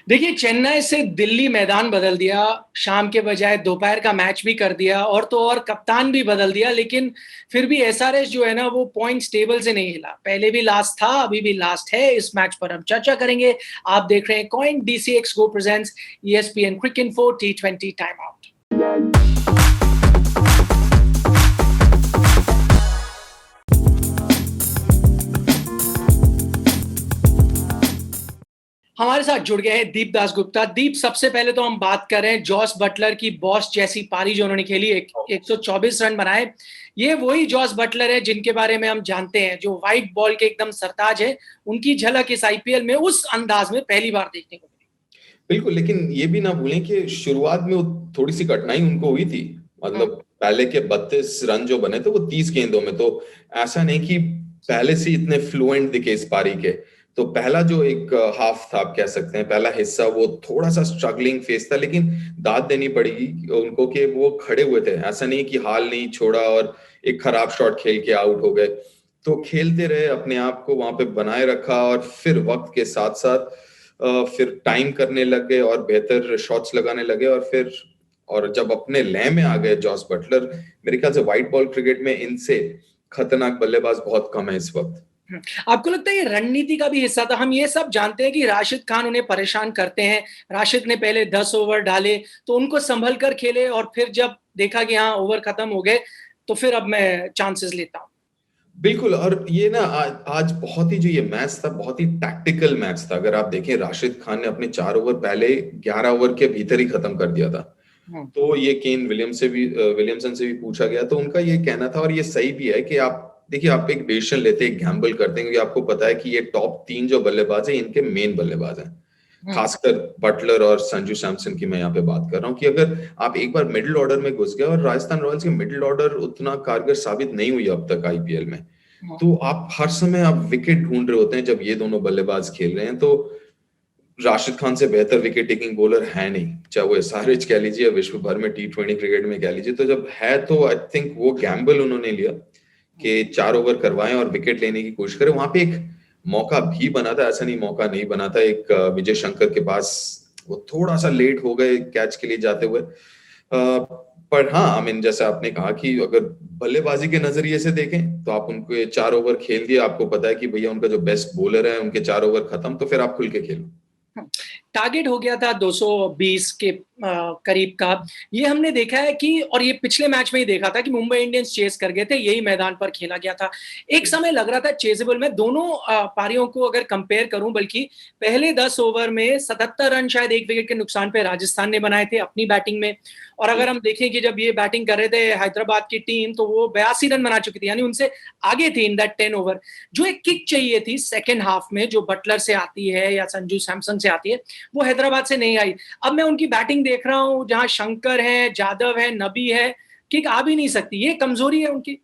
देखिए, चेन्नई से दिल्ली मैदान बदल दिया, शाम के बजाय दोपहर का मैच भी कर दिया और तो और कप्तान भी बदल दिया, लेकिन फिर भी एसआरएच जो है ना वो पॉइंट्स टेबल से नहीं हिला। पहले भी लास्ट था, अभी भी लास्ट है। इस मैच पर हम चर्चा करेंगे। आप देख रहे हैं कॉइन डीसीएक्स गो प्रेजेंट्स ईएसपीएन क्रिक इन्फो T20 टाइम आउट। हमारे साथ जुड़ गए हैं दीप दासगुप्ता। दीप, सबसे पहले तो हम बात कर रहे हैं जॉस बटलर की बॉस जैसी पारी जो उन्होंने खेली, 124 रन बनाए। ये वही जॉस बटलर है जिनके बारे में हम जानते हैं, जो व्हाइट बॉल के एकदम सरताज है। उनकी झलक इस आईपीएल में उस अंदाज में पहली बार देखने को मिली। बिल्कुल, लेकिन ये भी ना भूलें कि शुरुआत में वो थोड़ी सी कठिनाई उनको हुई थी। मतलब पहले के 32 रन जो बने थे वो 30 गेंदों में, तो ऐसा नहीं कि पहले से इतने फ्लुएंट दिखे इस पारी के। तो पहला जो एक हाफ था, आप कह सकते हैं पहला हिस्सा, वो थोड़ा सा स्ट्रगलिंग फेस था, लेकिन दाद देनी पड़ेगी उनको कि वो खड़े हुए थे। ऐसा नहीं कि हाल नहीं छोड़ा और एक खराब शॉट खेल के आउट हो गए। तो खेलते रहे, अपने आप को वहां पे बनाए रखा और फिर वक्त के साथ साथ फिर टाइम करने लग गए और बेहतर शॉट्स लगाने लगे। और जब अपने लय में आ गए जॉस बटलर, मेरे ख्याल से व्हाइट बॉल क्रिकेट में इनसे खतरनाक बल्लेबाज बहुत कम है इस वक्त। आपको लगता है ये रणनीति का भी हिस्सा था? हम ये सब जानते हैं कि राशिद खान उन्हें परेशान करते हैं। राशिद ने पहले 10 ओवर डाले तो उनको संभल कर खेले, और फिर जब देखा कि हाँ ओवर खत्म हो गए तो फिर अब मैं चांसेस लेता हूं। बिल्कुल, और ये ना आज बहुत ही जो ये मैच था, बहुत ही टैक्टिकल मैच था। अगर आप देखें, राशिद खान ने अपने 4 ओवर पहले 11 ओवर के भीतर ही खत्म कर दिया था। तो ये केन विलियमसन से भी पूछा गया, तो उनका ये कहना था, और ये सही भी है, कि आप देखिए, आप एक डिसीजन लेते हैं, गैम्बल करते हैं, क्योंकि आपको पता है कि ये टॉप 3 जो बल्लेबाज है, इनके मेन बल्लेबाज हैं। खासकर बटलर और संजू सैमसन की मैं यहाँ पे बात कर रहा हूँ, कि अगर आप एक बार मिडिल ऑर्डर में घुस गए, और राजस्थान रॉयल्स की मिडिल ऑर्डर उतना कारगर साबित नहीं हुई अब तक आईपीएल में, तो आप हर समय आप विकेट ढूंढ रहे होते हैं जब ये दोनों बल्लेबाज खेल रहे हैं। तो राशिद खान से बेहतर विकेट टेकिंग बॉलर है नहीं, चाहे वो एसआरएच कह लीजिए या विश्व भर में T20 क्रिकेट में कह लीजिए। तो जब है, तो आई थिंक वो गैम्बल उन्होंने लिया कि 4 ओवर करवाएं और विकेट लेने की कोशिश करें। वहां पे एक मौका भी बना था, ऐसा नहीं मौका नहीं बना था। एक विजय शंकर के पास वो थोड़ा सा लेट हो गए कैच के लिए जाते हुए। पर हाँ, आई मीन, जैसे आपने कहा कि अगर बल्लेबाजी के नजरिए से देखें, तो आप उनको 4 ओवर खेल दिए, आपको पता है कि भैया उनका जो बेस्ट बॉलर है, उनके 4 ओवर खत्म, तो फिर आप खुल के खेलो। टारगेट हो गया था 220 के करीब का। ये हमने देखा है कि, और ये पिछले मैच में ही देखा था कि मुंबई इंडियंस चेस कर गए थे, यही मैदान पर खेला गया था। एक समय लग रहा था चेजेबल में। दोनों पारियों को अगर कंपेयर करूं, बल्कि पहले 10 ओवर में 77 रन शायद 1 विकेट के नुकसान पे राजस्थान ने बनाए थे अपनी बैटिंग में। और अगर हम देखें कि जब ये बैटिंग कर रहे थे हैदराबाद की टीम, तो वो 82 रन बना चुकी थी, यानी उनसे आगे थी इन दैट 10 ओवर। जो एक किक चाहिए थी सेकेंड हाफ में, जो बटलर से आती है या संजू सैमसन से आती है, वो हैदराबाद से नहीं आई। अब मैं उनकी बैटिंग देख रहा हूं, जहां शंकर है, जादव है, नबी है, किक आ भी नहीं सकती। ये कमजोरी है उनकी।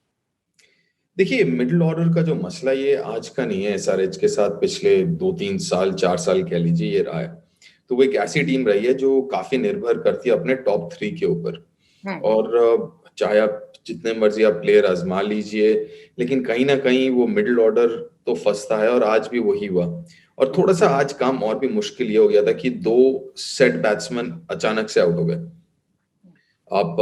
देखिए, मिडिल ऑर्डर का जो मसला, ये आज का नहीं है। एसआरएच के साथ पिछले 2-3 साल, 4 साल कह लीजिए, ये रहा है। तो वो एक ऐसी टीम रही है जो काफी निर्भर करती है अपने टॉप 3 के ऊपर। और चाहे आप जितने मर्जी आप प्लेयर आजमा लीजिए, लेकिन कहीं ना कहीं वो मिडिल ऑर्डर तो फंसता है, और आज भी वही हुआ। और थोड़ा सा आज काम और भी मुश्किल ये हो गया था कि 2 सेट बैट्समैन अचानक से आउट हो गए। आप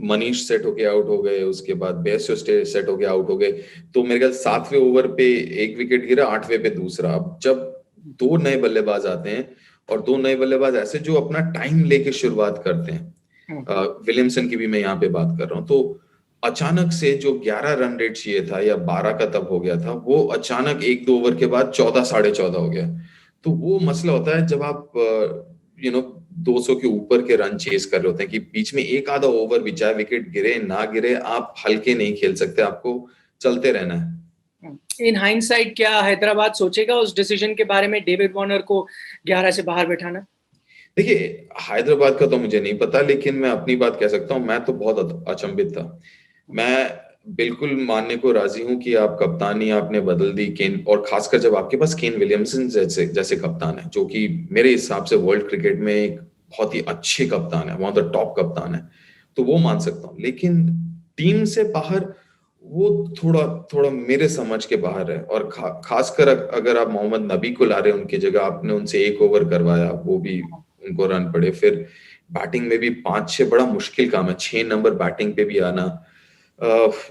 मनीष सेट होके आउट हो गए, उसके बाद बेस्टो सेट होके आउट हो गए। तो मेरे ख्याल 7वें ओवर पे एक विकेट गिरा, 8वें पे दूसरा। अब जब 2 नए बल्लेबाज आते हैं, और 2 नए बल्लेबाज ऐसे जो अपना टाइम लेके शुरुआत करते हैं, विलियमसन की भी मैं यहाँ पे बात कर रहा हूँ, तो अचानक से जो 11 रन रेट चाहिए था, या 12 का तब हो गया था, वो अचानक 1-2 ओवर के बाद 14, 14.5 हो गया। तो वो मसला होता है जब आप 200 के ऊपर के रन चेस कर रहे होते हैं, कि बीच में एक आधा ओवर भी, चाहे विकेट गिरे ना गिरे, आप हल्के नहीं खेल सकते, आपको चलते रहना है। इन हाइंडसाइट क्या हैदराबाद सोचेगा उस डिसीजन के बारे में, डेविड वार्नर को 11 से बाहर बैठाना? देखिए, हैदराबाद का तो मुझे नहीं पता, लेकिन मैं अपनी बात कह सकता हूँ। मैं तो बहुत अचंभित था। मैं बिल्कुल मानने को राजी हूं कि आप कप्तानी आपने बदल दी, केन, और खासकर जब आपके पास केन विलियमसन जैसे कप्तान है, जो कि मेरे हिसाब से वर्ल्ड क्रिकेट में एक बहुत ही अच्छे कप्तान है, वन ऑफ द टॉप कप्तान है, तो वो मान सकता हूँ। लेकिन टीम से बाहर वो थोड़ा थोड़ा मेरे समझ के बाहर है। और खासकर अगर आप मोहम्मद नबी को ला रहे हैं उनकी जगह, आपने उनसे 1 ओवर करवाया, वो भी उनको रन पड़े, फिर बैटिंग में भी 5-6 बड़ा मुश्किल काम है, 6 नंबर बैटिंग पे भी आना।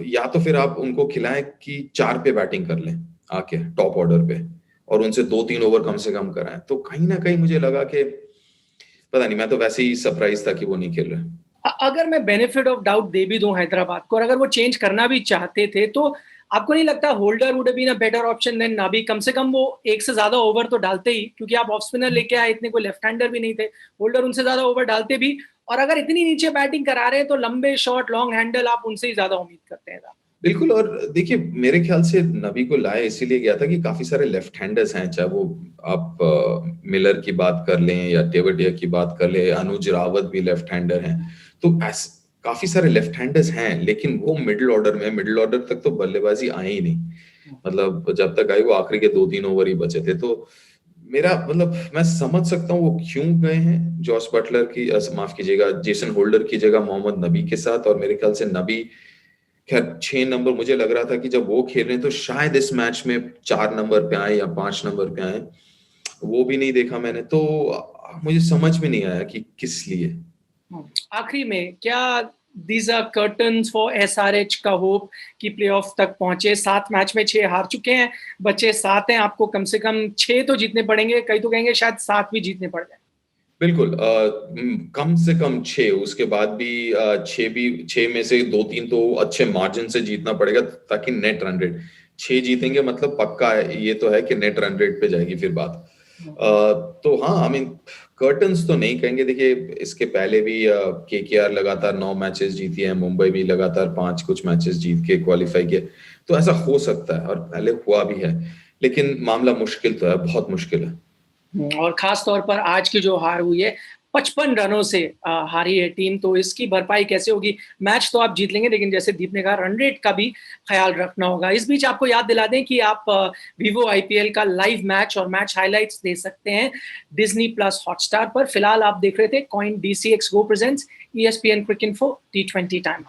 या तो फिर आप उनको खिलाएं कि 4 पे बैटिंग कर लें आके टॉप ऑर्डर पे, और उनसे 2-3 ओवर कम से कम कराएं। तो कहीं ना कहीं मुझे लगा कि पता नहीं, मैं तो वैसे ही सरप्राइज था कि वो नहीं खेल रहे। अगर मैं बेनिफिट ऑफ डाउट दे भी दूं हैदराबाद को, और अगर वो चेंज करना भी चाहते थे, तो आपको नहीं लगता Holder would been a better option than Nabi? कम से कम वो एक से ज्यादा ओवर तो डालते ही, क्योंकि आप ऑफ स्पिनर लेके आए, इतने कोई लेफ्ट हैंडर भी नहीं थे। होल्डर उनसे ज्यादा ओवर डालते भी, और अगर इतनी नीचे बैटिंग करा रहे हैं तो लंबे शॉट, लॉन्ग हैंडल आप उनसे ही ज्यादा उम्मीद करते हैं। बिल्कुल। और देखिए, मेरे ख्याल से नबी को लाए इसीलिए गया था कि काफी सारे लेफ्ट हैंडर्स हैं, चाहे वो आप मिलर की बात कर लें या टेवटिया की बात कर लें, अनुज रावत भी लेफ्ट हैंडर हैं। तो काफी सारे लेफ्ट हैंडर्स हैं, लेकिन वो मिडिल ऑर्डर में, मिडिल ऑर्डर तक तो बल्लेबाजी आई ही नहीं। मतलब जब तक आई वो आखिरी के 2-3 ओवर ही बचे थे। तो मेरा मतलब, मैं समझ सकता हूँ वो क्यों गए हैं जॉस बटलर की, माफ कीजिएगा, जेसन होल्डर की जगह मोहम्मद नबी के साथ। और मेरे ख्याल से नबी, खैर 6 नंबर मुझे लग रहा था कि जब वो खेल रहे हैं तो शायद इस मैच में 4 नंबर पे आए या 5 नंबर पे आए, वो भी नहीं देखा मैंने। तो मुझे समझ में नहीं आया कि किस लिए। आखिरी में, क्या these are curtains for SRH का होप कि प्लेऑफ तक पहुंचे? 7 मैच में 6 हार चुके हैं, बचे 7 हैं, आपको कम से कम 6 तो जीतने पड़ेंगे, कई तो कहेंगे शायद 7 भी जीतने पड़ जाए। बिल्कुल, कम से कम 6, उसके बाद भी 6 में से 2-3 तो अच्छे मार्जिन से जीतना पड़ेगा, ताकि नेट रन रेट 6 जीतेंगे मतलब पक्का है, ये तो है कि नेट रन रेट पे जाएगी फिर बात। तो हाँ, आई मीन कर्टन्स तो नहीं कहेंगे। देखिए, इसके पहले भी केकेआर लगातार 9 मैचेस जीती है, मुंबई भी लगातार 5 कुछ मैचेस जीत के क्वालिफाई किए। तो ऐसा हो सकता है, और पहले हुआ भी है, लेकिन मामला मुश्किल तो है, बहुत मुश्किल है। और खास तौर पर आज की जो हार हुई है, 55 रनों से हारी है टीम, तो इसकी भरपाई कैसे होगी? मैच तो आप जीत लेंगे, लेकिन जैसे दीप ने कहा, रन रेट का भी ख्याल रखना होगा। इस बीच आपको याद दिला दें कि आप वीवो आईपीएल का लाइव मैच और मैच हाइलाइट्स दे सकते हैं डिज्नी प्लस हॉटस्टार पर। फिलहाल आप देख रहे थे coin DCX Go presents ESPN क्रिक इन्फो T20 टाइम।